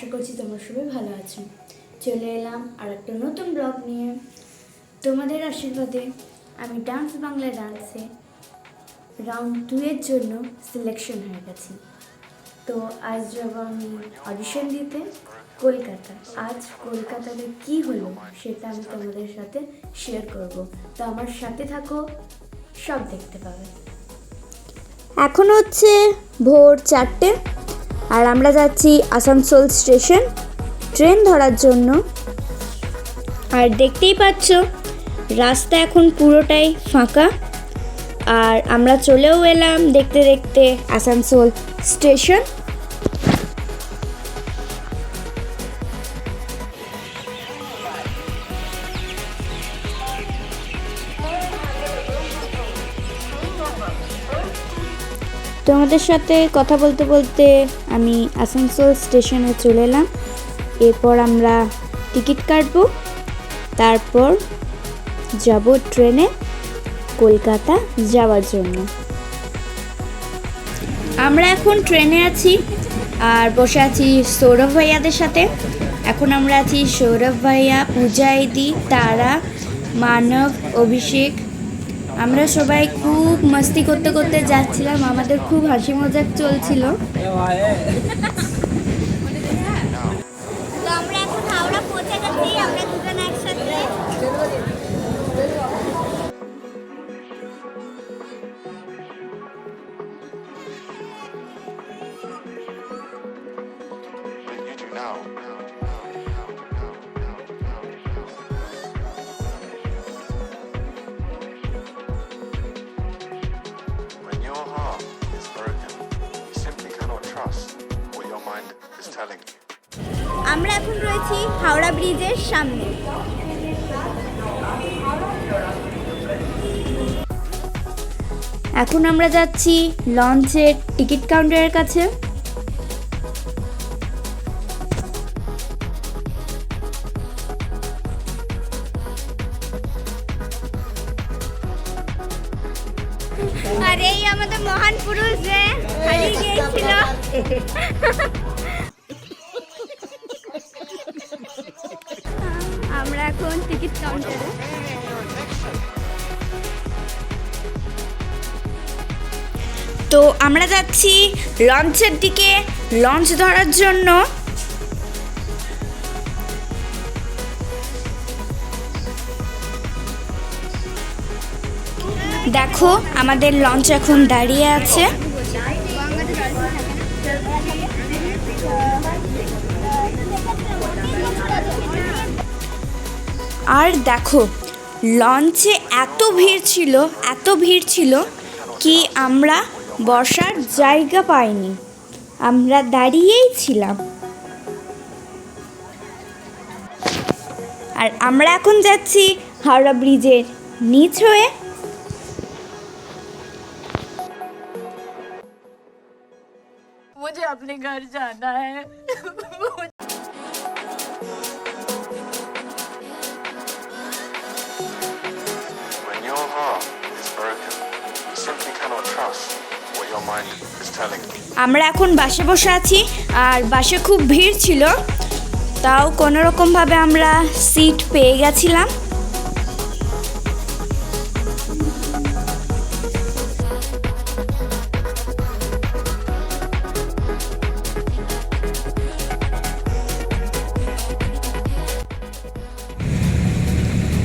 আশা করছি তোমরা সবাই ভালো আছো। চলে এলাম আর একটা নতুন ব্লগ নিয়ে। তোমাদের আশীর্বাদে আমি ডান্স বাংলা ডান্সে রাউন্ড 2 এর জন্য সিলেকশন হয়ে গেছি। তো আজ যাব আমি অডিশন দিতে কলকাতা। আজ কলকাতাতে কি হলো সেটা আমি তোমাদের সাথে শেয়ার করব। তো আমার সাথে থাকো, সব দেখতে পাবে। এখন হচ্ছে ভোর 4টে আর আমরা যাচ্ছি আসানসোল স্টেশন ট্রেন ধরার জন্য। আর দেখতেই পাচ্ছ রাস্তা এখন পুরোটাই ফাঁকা, আর আমরা চলেও এলাম দেখতে দেখতে আসানসোল স্টেশন। তোমাদের সাথে কথা বলতে বলতে আমি আসানসোল স্টেশনে চলে এলাম। এরপর আমরা টিকিট কাটবো, তারপর যাব ট্রেনে কলকাতা যাওয়ার জন্য। আমরা এখন ট্রেনে আছি আর বসে আছি সৌরভ ভাইয়াদের সাথে। এখন আমরা আছি সৌরভ ভাইয়া, পূজা দিদি, তারা, মানব, অভিষেক। আমরা সবাই খুব মস্তি করতে করতে যাচ্ছিলাম, আমাদের খুব হাসি মজাক চলছিল। তো আমরা এখন হাওড়া পৌঁছে গেছি, আমরা দুজন একসাথে। When your heart is broken, you simply cannot trust what your mind is telling you. আমরা এখন রয়েছি হাওড়া ব্রিজের সামনে। এখন আমরা যাচ্ছি লঞ্চের টিকিট কাউন্টারের কাছে। আর এই আমাদের মহান পুরুষ যে হারিয়ে গিয়েছিল। আমরা এখন টিকিট কাউন্টারে। তো আমরা যাচ্ছি লঞ্চের দিকে লঞ্চ ধরার জন্য। দেখো আমাদের লঞ্চ এখন দাঁড়িয়ে আছে। আর দেখো লঞ্চে এত ভিড় ছিল কি আমরা বসার জায়গা পাইনি, আমরা দাঁড়িয়েই ছিলাম। আর আমরা এখন যাচ্ছি হাওড়া ব্রিজের নিচ হয়ে। मुझे अपने घर जाना है। When your heart is broken, you simply cannot trust what your mind is telling you. আমরা এখন বাসে বসে আছি আর বাসে খুব ভিড় ছিল, তাও কোনোরকমভাবে আমরা সিট পেয়ে গেছিলাম।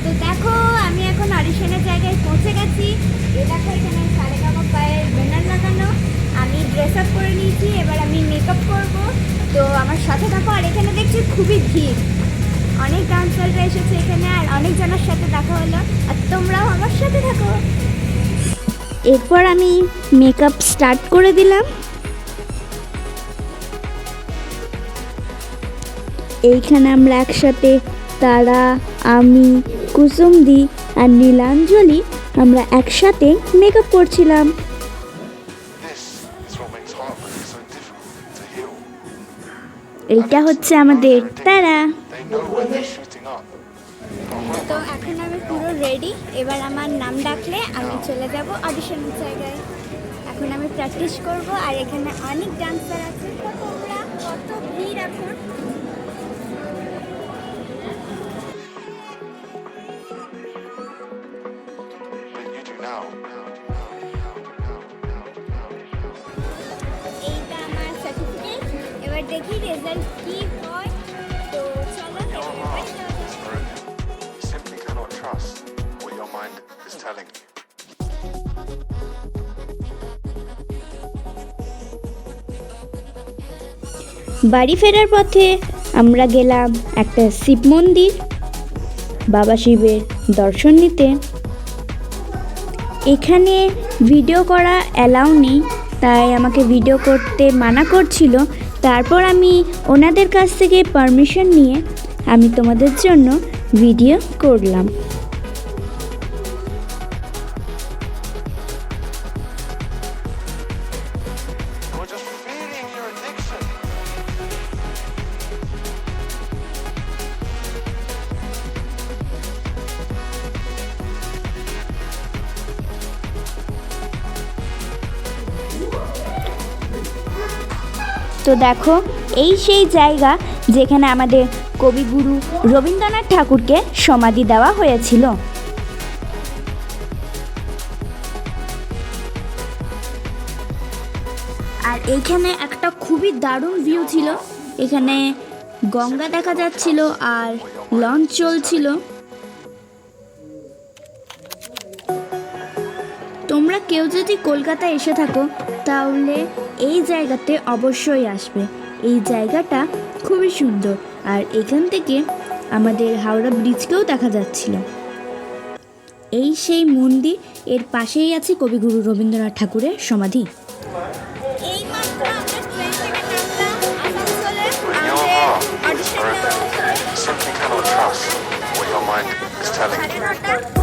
তো দেখো আমি এখন অডিশনের জায়গায় পৌঁছে গেছি। এ দেখো এখানে সারেগামা পায়ের ব্যানার লাগানো। আমি ড্রেস আপ করে নিয়েছি, এবার আমি মেকআপ করব। তো আমার সাথে থাকো। আর এখানে দেখছি খুবই ভিড়, অনেক ডান্সাররা এসেছে এখানে, আর অনেকজনের সাথে দেখা হলো। আর তোমরাও আমার সাথে থাকো। এরপর আমি মেকআপ স্টার্ট করে দিলাম। এইখানে আমরা একসাথে তারা, আমি, কুসুমদি আর নীলাঞ্জলি আমরা একসাথে মেকআপ করছিলাম। This is what makes heartbreak so difficult to heal. এইটা হচ্ছে আমাদের তারা। They know when they're shooting up. তো এখন আমি পুরো রেডি। এবার আমার নাম ডাকলে আমি চলে যাব অডিশনের জায়গায়। এখন আমি প্র্যাকটিস করব। আর এখানে অনেক ডান্সার আছে, তোমরা কত ভিড় এখন। now. এইটা আমার সার্টিফিকেট, এবার দেখি রেজাল্ট কি হয়। তো চলো When your এবার heart বাড়ি যাওয়া is broken, you simply cannot trust what your mind is telling you. বাড়ি ফেরার পথে আমরা গেলাম একটা শিব মন্দির, বাবা শিবের দর্শন নিতে। এখানে ভিডিও করা অ্যালাউ নেই, তাই আমাকে ভিডিও করতে মানা করছিল। তারপর আমি ওনাদের কাছ থেকে পারমিশন নিয়ে আমি তোমাদের জন্য ভিডিও করলাম। You're just feeling your addiction. তো দেখো, এই সেই জায়গা যেখানে আমাদের কবিগুরু রবীন্দ্রনাথ ঠাকুরকে সমাধি দেওয়া হয়েছিল। আর এইখানে একটা খুবই দারুণ ভিউ ছিল। এখানে গঙ্গা দেখা যাচ্ছিল আর লঞ্চ চলছিল। তোমরা কেউ যদি কলকাতায় এসে থাকো তাহলে এই জায়গাতে অবশ্যই আসবে। এই জায়গাটা খুবই সুন্দর, আর এখান থেকে আমাদের হাওড়া ব্রিজকেও দেখা যাচ্ছিল। এই সেই মন্দির, এর পাশেই আছে কবিগুরু রবীন্দ্রনাথ ঠাকুরের সমাধি। এই মাত্র আমরা ট্রেন থেকে নামলাম আসানসোলে। When your heart is broken, you simply cannot trust what your mind is telling you. 9:30